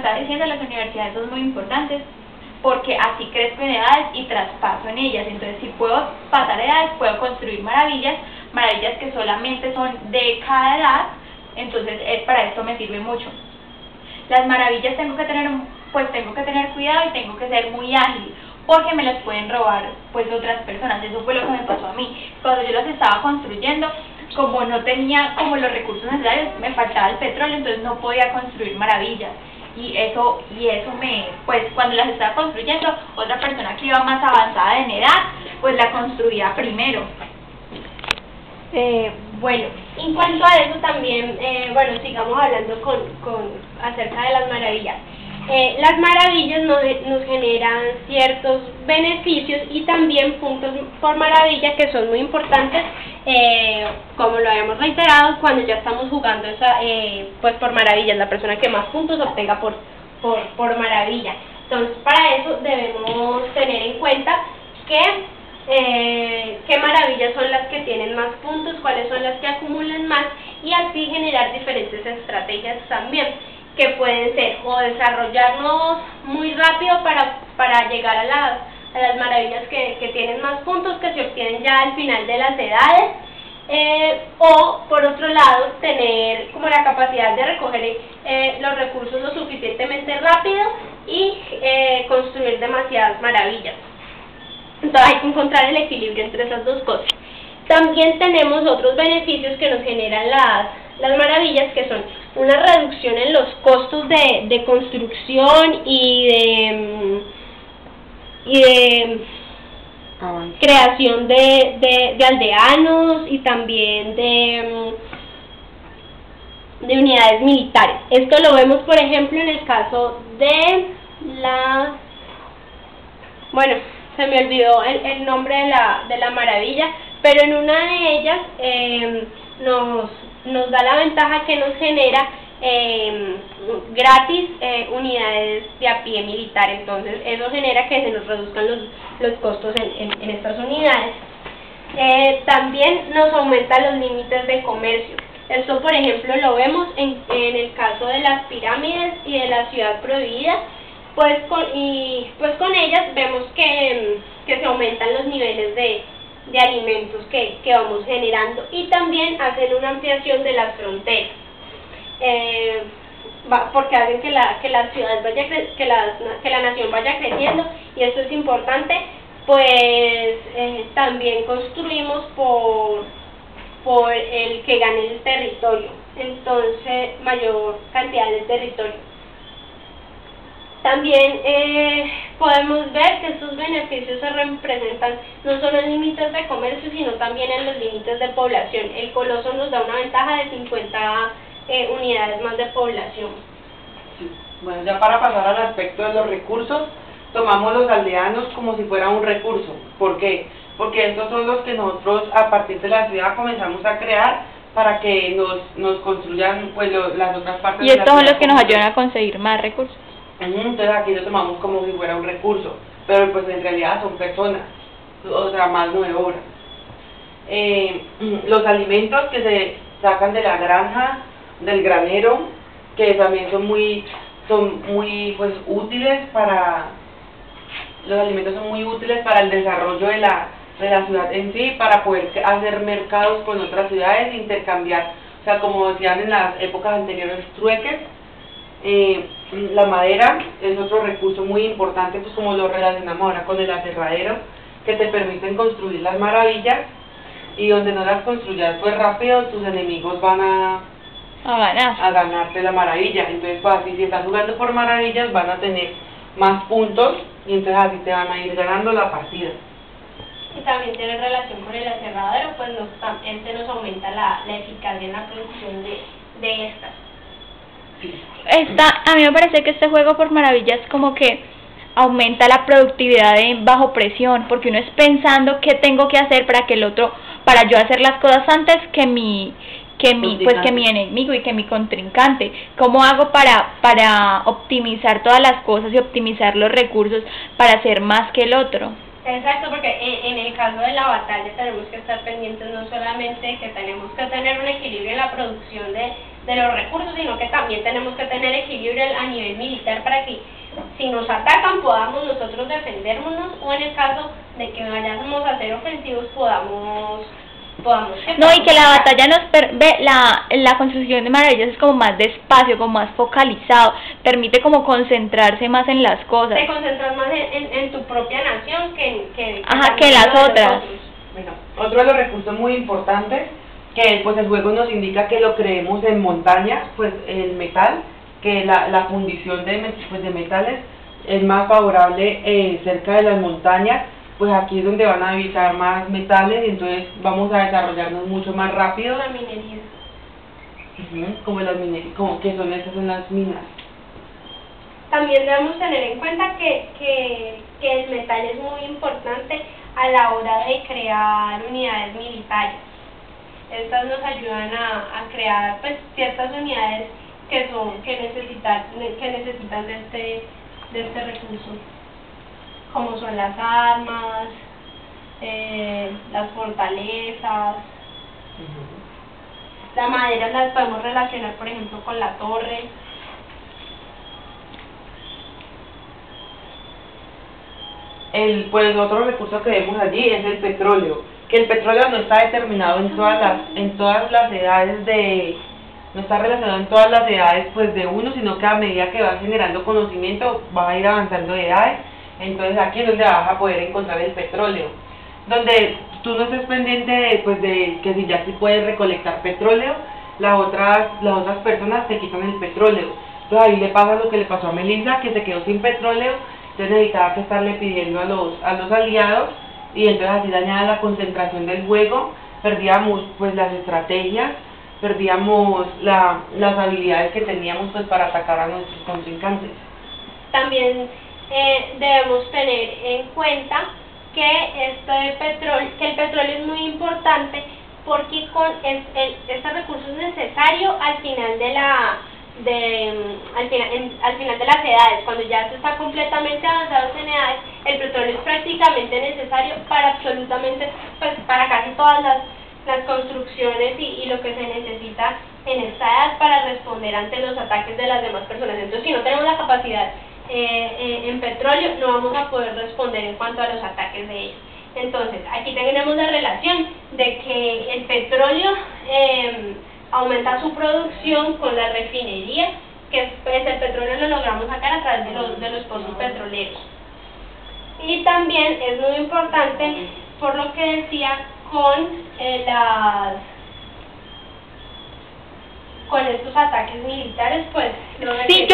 estaba diciendo, las universidades son muy importantes porque así crezco en edades y traspaso en ellas. Entonces, si puedo pasar edades, puedo construir maravillas que solamente son de cada edad. Entonces, para esto me sirve mucho. Las maravillas tengo que tener cuidado y tengo que ser muy ágil, porque me las pueden robar pues otras personas. Eso fue lo que me pasó a mí. Cuando yo las estaba construyendo, como no tenía como los recursos necesarios, me faltaba el petróleo, entonces no podía construir maravillas. Y eso pues cuando las estaba construyendo, otra persona que iba más avanzada en edad, pues la construía primero. Bueno, en cuanto a eso también, bueno, sigamos hablando acerca de las maravillas. Las maravillas nos generan ciertos beneficios y también puntos por maravilla que son muy importantes, como lo habíamos reiterado, cuando ya estamos jugando pues por maravillas, la persona que más puntos obtenga por maravilla. Entonces, para eso debemos tener en cuenta qué maravillas son las que tienen más puntos, cuáles son las que acumulan más, y así generar diferentes estrategias también, que pueden ser o desarrollarnos muy rápido para llegar a las maravillas que tienen más puntos, que se obtienen ya al final de las edades, o por otro lado tener como la capacidad de recoger los recursos lo suficientemente rápido y construir demasiadas maravillas. Entonces hay que encontrar el equilibrio entre esas dos cosas. También tenemos otros beneficios que nos generan las maravillas, que son una reducción en los costos de construcción y de creación de aldeanos, y también de unidades militares. Esto lo vemos, por ejemplo, en el caso de bueno, se me olvidó el nombre de la maravilla, pero en una de ellas nos da la ventaja que nos genera gratis unidades de a pie militar. Entonces eso genera que se nos reduzcan los costos en estas unidades. También nos aumentan los límites de comercio. Esto, por ejemplo, lo vemos en el caso de las pirámides y de la ciudad prohibida. Pues con ellas vemos que se aumentan los niveles de alimentos que vamos generando, y también hacen una ampliación de las fronteras, porque hacen que la ciudad que la nación vaya creciendo, y esto es importante, pues también construimos por el que gane el territorio, entonces mayor cantidad de territorio. También podemos ver que estos beneficios se representan no solo en límites de comercio, sino también en los límites de población. El coloso nos da una ventaja de 50 unidades más de población. Sí. Bueno, ya para pasar al aspecto de los recursos, tomamos los aldeanos como si fuera un recurso. ¿Por qué? Porque estos son los que nosotros, a partir de la ciudad, comenzamos a crear para que nos construyan pues las otras partes de la ciudad. Y estos son los que nos ayudan a conseguir más recursos. Entonces aquí lo tomamos como si fuera un recurso, pero pues en realidad son personas, o sea, mano de obra. Los alimentos que se sacan de la granja, del granero, que también son muy pues útiles los alimentos son muy útiles para el desarrollo de la ciudad en sí, para poder hacer mercados con otras ciudades, intercambiar, o sea, como decían en las épocas anteriores, trueques. La madera es otro recurso muy importante, pues como lo relacionamos ahora con el aserradero, que te permiten construir las maravillas, y donde no las construyas pues rápido, tus enemigos van a ganarte la maravilla. Entonces pues así, si estás jugando por maravillas, van a tener más puntos, y entonces así te van a ir ganando la partida. Y también tiene relación con el aserradero, pues nos aumenta la eficacia en la producción de estas. A mí me parece que este juego por maravillas como que aumenta la productividad bajo presión, porque uno es pensando qué tengo que hacer para yo hacer las cosas antes que mi enemigo y que mi contrincante. ¿Cómo hago para optimizar todas las cosas y optimizar los recursos para hacer más que el otro? Exacto, porque en el caso de la batalla tenemos que estar pendientes no solamente de que tenemos que tener un equilibrio en la producción los recursos, sino que también tenemos que tener equilibrio a nivel militar para que si nos atacan podamos nosotros defendernos, o en el caso de que vayamos a ser ofensivos podamos no, y que la batalla la construcción de maravillas es como más despacio, como más focalizado, permite como concentrarse más en las cosas. Te concentras más en tu propia nación que que las otras. Bueno, otro de los recursos muy importantes que pues el juego nos indica que lo creemos en montañas, pues el metal, que la fundición de metales es más favorable cerca de las montañas, pues aquí es donde van a habitar más metales y entonces vamos a desarrollarnos mucho más rápido. La minería. Como las minerías, como que estas son las minas. También debemos tener en cuenta que el metal es muy importante a la hora de crear unidades militares. Estas nos ayudan a crear pues ciertas unidades que necesitan de este recurso, como son las armas, las fortalezas. La madera las podemos relacionar, por ejemplo, con la torre. Pues otro recurso que vemos allí es el petróleo, que el petróleo no está determinado en todas las edades no está relacionado en todas las edades pues de uno, sino que a medida que vas generando conocimiento vas a ir avanzando de edades. Entonces aquí es donde vas a poder encontrar el petróleo, donde tú no estés pendiente de que si ya sí puedes recolectar petróleo, las otras personas te quitan el petróleo. Entonces ahí le pasa lo que le pasó a Melissa, que se quedó sin petróleo, entonces necesitaba que estarle pidiendo a los aliados, y entonces así dañaba la concentración del juego, perdíamos pues las estrategias, perdíamos las habilidades que teníamos pues para atacar a nuestros contrincantes. También debemos tener en cuenta que el petróleo es muy importante porque este recurso es necesario al final de las edades. Cuando ya se está completamente avanzados en edades, el petróleo es prácticamente necesario para absolutamente, pues para casi todas las construcciones y lo que se necesita en esta edad para responder ante los ataques de las demás personas. Entonces, si no tenemos la capacidad en petróleo, no vamos a poder responder en cuanto a los ataques de ellos. Entonces, aquí tenemos la relación de que el petróleo aumenta su producción con la refinería, que pues, el petróleo lo logramos sacar a través de los pozos petroleros. Y también es muy importante, por lo que decía, con estos ataques militares, pues sí,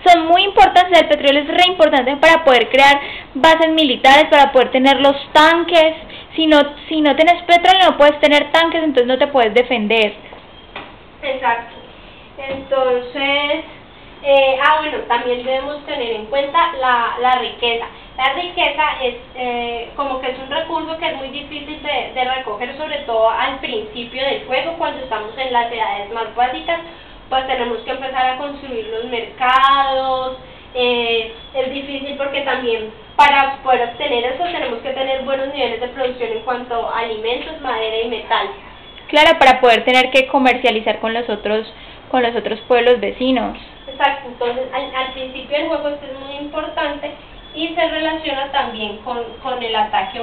son muy importantes. El petróleo es re importante para poder crear bases militares, para poder tener los tanques. Si no tienes petróleo no puedes tener tanques, entonces no te puedes defender. Exacto. Entonces, bueno, también debemos tener en cuenta la riqueza. La riqueza es como que es un recurso que es muy difícil de recoger, sobre todo al principio del juego, cuando estamos en las edades más básicas, pues tenemos que empezar a construir los mercados. Es difícil porque también para poder obtener eso tenemos que tener buenos niveles de producción en cuanto a alimentos, madera y metal. Claro, para poder tener que comercializar con los otros pueblos vecinos. Exacto, entonces al principio del juego esto es muy importante y se relaciona también con el ataque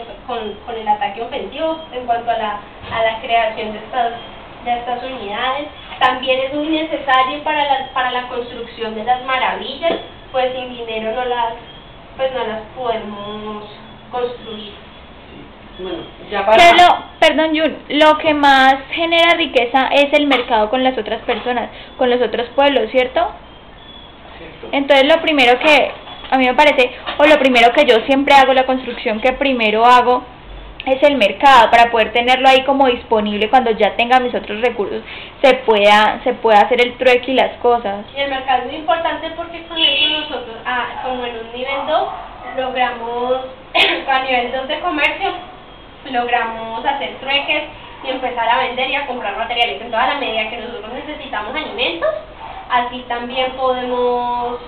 ofensivo en cuanto a la creación de estas unidades. También es muy necesario para la construcción de las maravillas, pues sin dinero no las podemos construir. Bueno, ya para... Perdón, Jun, lo que más genera riqueza es el mercado con las otras personas, con los otros pueblos, ¿cierto? Cierto. Entonces lo primero que a mí me parece, o lo primero que yo siempre hago, la construcción que primero hago, es el mercado, para poder tenerlo ahí como disponible cuando ya tenga mis otros recursos, se pueda hacer el trueque y las cosas. Y el mercado es muy importante porque con eso nosotros, como en un nivel 2, logramos, a nivel 2 de comercio, logramos hacer trueques y empezar a vender y a comprar materiales. En toda la medida que nosotros necesitamos alimentos, así también podemos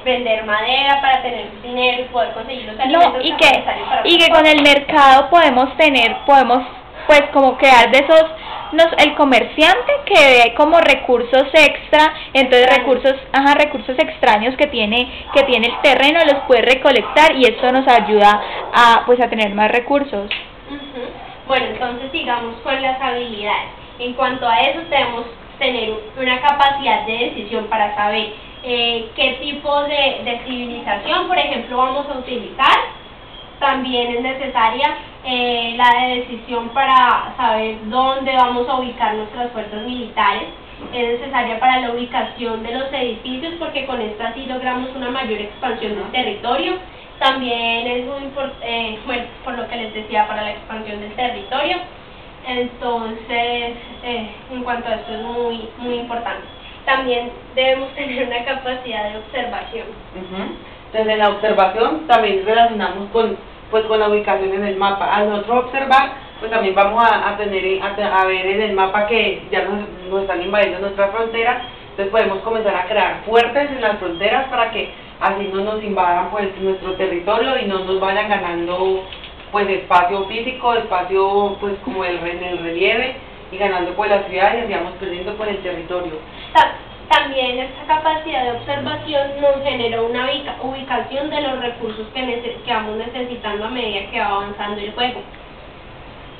vender madera para tener dinero y poder conseguir los alimentos necesarios para que con el mercado podemos pues como crear de el comerciante que ve como recursos extra, entonces recursos extraños que tiene el terreno los puede recolectar y esto nos ayuda a tener más recursos. Bueno, entonces sigamos con las habilidades. En cuanto a eso debemos tener una capacidad de decisión para saber qué tipo de civilización, por ejemplo, vamos a utilizar. También es necesaria la de decisión para saber dónde vamos a ubicar nuestras fuerzas militares. Es necesaria para la ubicación de los edificios porque con esto así logramos una mayor expansión del territorio. También es muy importante, por lo que les decía, para la expansión del territorio. Entonces, en cuanto a esto es muy, muy importante. También debemos tener una capacidad de observación. Entonces, en la observación también relacionamos con la ubicación en el mapa. Al nosotros observar, pues también vamos a ver en el mapa que ya nos están invadiendo nuestras fronteras. Entonces podemos comenzar a crear fuertes en las fronteras para que así no nos invadan nuestro territorio y no nos vayan ganando espacio físico, espacio como en el relieve y ganando las ciudades y vamos perdiendo el territorio. También esta capacidad de observación nos generó una ubicación de los recursos que vamos necesitando a medida que va avanzando el juego.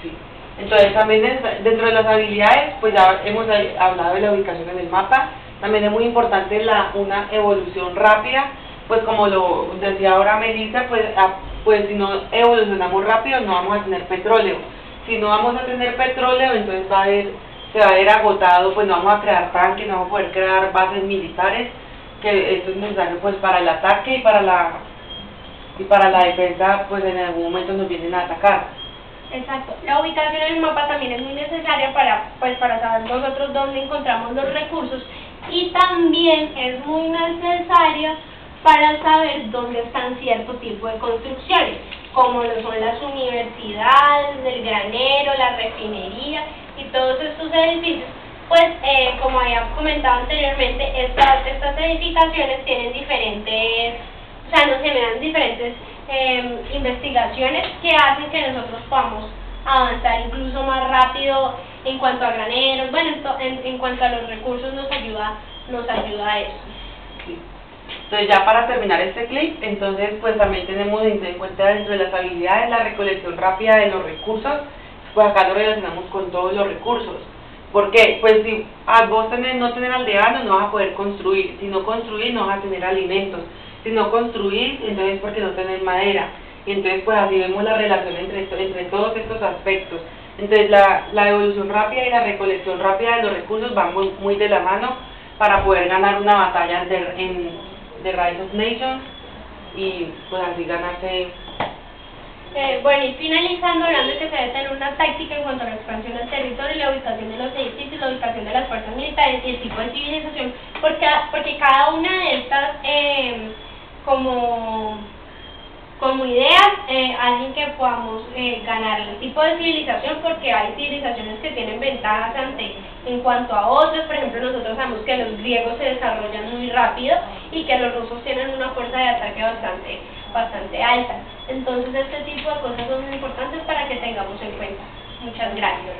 Sí. Entonces también dentro de las habilidades, ya hemos hablado de la ubicación en el mapa. También es muy importante una evolución rápida, como lo decía ahora Melissa, si no evolucionamos rápido no vamos a tener petróleo. Si no vamos a tener petróleo, entonces se va a ver agotado, no vamos a crear tanques, no vamos a poder crear bases militares, que esto es necesario para el ataque y para la defensa, en algún momento nos vienen a atacar. Exacto. La ubicación en el mapa también es muy necesaria para saber nosotros dónde encontramos los recursos y también es muy necesaria para saber dónde están cierto tipo de construcciones, como lo son las universidades, el granero, la refinería y todos estos edificios. Como había comentado anteriormente, estas edificaciones tienen nos generan diferentes investigaciones que hacen que nosotros podamos avanzar incluso más rápido en cuanto a graneros, en cuanto a los recursos nos ayuda a eso. Sí. Entonces ya para terminar este clip, entonces también tenemos en cuenta dentro de las habilidades la recolección rápida de los recursos, acá lo relacionamos con todos los recursos. ¿Por qué? Si vos no tener aldeanos no vas a poder construir, si no construís no vas a tener alimentos, si no construís entonces porque no tenés madera, y entonces así vemos la relación entre todos estos aspectos. Entonces la evolución rápida y la recolección rápida de los recursos van muy de la mano para poder ganar una batalla de Rise of Nations y así ganarse. Y finalizando, hablando de que se debe tener una táctica en cuanto a la expansión del territorio, la ubicación de los edificios, la ubicación de las fuerzas militares y el tipo de civilización, porque cada una de estas como ideas, alguien que podamos ganar el tipo de civilización, porque hay civilizaciones que tienen ventajas en cuanto a otros. Por ejemplo, nosotros sabemos que los griegos se desarrollan muy rápido y que los rusos tienen una fuerza de ataque bastante alta. Entonces este tipo de cosas son muy importantes para que tengamos en cuenta. Muchas gracias.